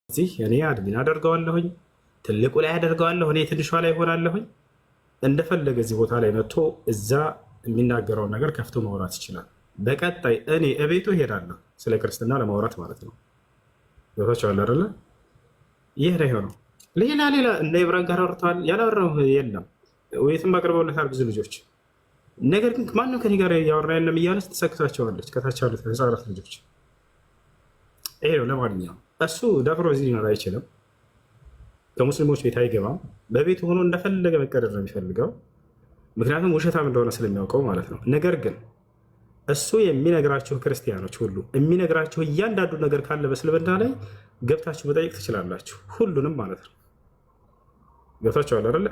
እዚህ እኔ አድሚን አደርገዋለሁኝ፣ ትልቁ ላይ አደርገዋለሁ፣ እኔ ትንሿ ላይ ሆናለሁኝ። እንደፈለገ እዚህ ቦታ ላይ መጥቶ እዛ የሚናገረውን ነገር ከፍቶ ማውራት ይችላል። በቀጣይ እኔ እቤቱ እሄዳለሁ ስለ ክርስትና ለማውራት ማለት ነው። ቦታቸዋል አይደለ? ይህ ነው የሆነው። ሌላ እነ ኢብራን ጋር አውርተዋል። ያላወራው የለም። ውይይትም አቅርበውለታል ብዙ ልጆች። ነገር ግን ማንም ከኔ ጋር እያወራ የለም እያለች ትሰክሳቸዋለች ከታች ያሉት ህፃናት ልጆች። ይሄ ነው። ለማንኛውም እሱ ደፍሮ እዚህ ሊኖር አይችልም። ከሙስሊሞች ቤት አይገባም። በቤቱ ሆኖ እንደፈለገ መቀደር ነው የሚፈልገው፣ ምክንያቱም ውሸታም እንደሆነ ስለሚያውቀው ማለት ነው። ነገር ግን እሱ የሚነግራችሁ ክርስቲያኖች ሁሉ የሚነግራችሁ እያንዳንዱ ነገር ካለ በእስልምና ላይ ገብታችሁ መጠየቅ ትችላላችሁ፣ ሁሉንም ማለት ነው። ገብታችኋል አይደለ?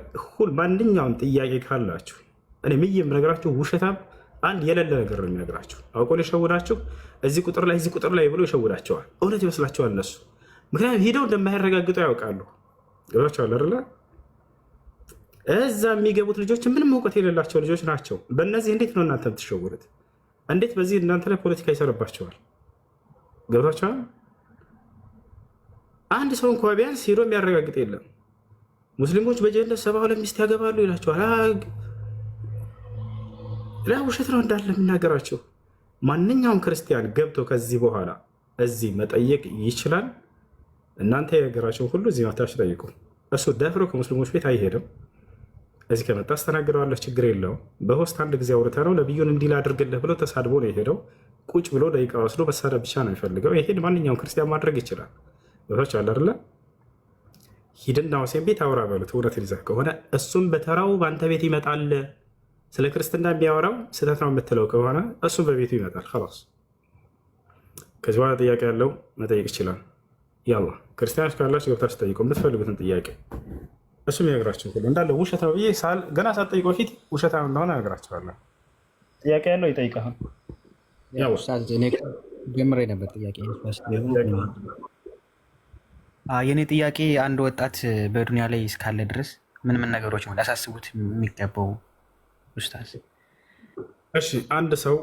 ማንኛውም ጥያቄ ካላችሁ እኔ ምዬ የምነግራችሁ ውሸታም አንድ የሌለ ነገር ነው የሚነግራችሁ። አውቆ ሊሸውዳችሁ እዚህ ቁጥር ላይ ብሎ ይሸውዳቸዋል። እውነት ይመስላችኋል እነሱ፣ ምክንያቱም ሂደው እንደማያረጋግጡ ያውቃሉ። ገብታችኋል አይደለ? እዛ የሚገቡት ልጆች ምንም እውቀት የሌላቸው ልጆች ናቸው። በእነዚህ እንዴት ነው እናንተ የምትሸውሩት? እንዴት በዚህ እናንተ ላይ ፖለቲካ ይሰረባቸዋል? ገብታችኋል? አንድ ሰው እንኳ ቢያንስ ሂዶ የሚያረጋግጥ የለም። ሙስሊሞች በጀነት 72 ሚስት ያገባሉ ይላቸዋል። ውሸት ነው እንዳለ የሚናገራቸው። ማንኛውም ክርስቲያን ገብቶ ከዚህ በኋላ እዚህ መጠየቅ ይችላል። እናንተ የነገራቸውን ሁሉ እዚህ መታችሁ ጠይቁ። እሱ ደፍሮ ከሙስሊሞች ቤት አይሄድም። እዚህ ከመጣ አስተናግደዋለሁ፣ ችግር የለውም። በሆስት አንድ ጊዜ አውርተ ነው ነቢዩን እንዲህ ላድርግልህ ብሎ ተሳድቦ ነው የሄደው። ቁጭ ብሎ ደቂቃ ወስዶ መሳደብ ብቻ ነው የሚፈልገው። ይሄን ማንኛውም ክርስቲያን ማድረግ ይችላል። ቦታች አለ አይደለ? ሂድና ሁሴን ቤት አውራ በሉት። እውነትን ይዘህ ከሆነ እሱም በተራው በአንተ ቤት ይመጣል። ስለ ክርስትና የሚያወራው ስህተት ነው የምትለው ከሆነ እሱም በቤቱ ይመጣል። ኸላስ። ከዚህ በኋላ ጥያቄ ያለው መጠየቅ ይችላል። ያላ ክርስቲያኖች ካላችሁ ገብታችሁ ጠይቁ የምትፈልጉትን ጥያቄ። እሱ የሚነግራችሁ ሁሉ እንዳለ ውሸት ነው ብዬ ገና ሳትጠይቁ በፊት ውሸት እንደሆነ እነግራችኋለሁ። ጥያቄ ያለው ይጠይቃል። ጀምሬ ነበር ጥያቄ። የእኔ ጥያቄ አንድ ወጣት በዱንያ ላይ እስካለ ድረስ ምን ምን ነገሮች ሊያሳስቡት የሚገባው ኡስታዝ? እሺ አንድ ሰው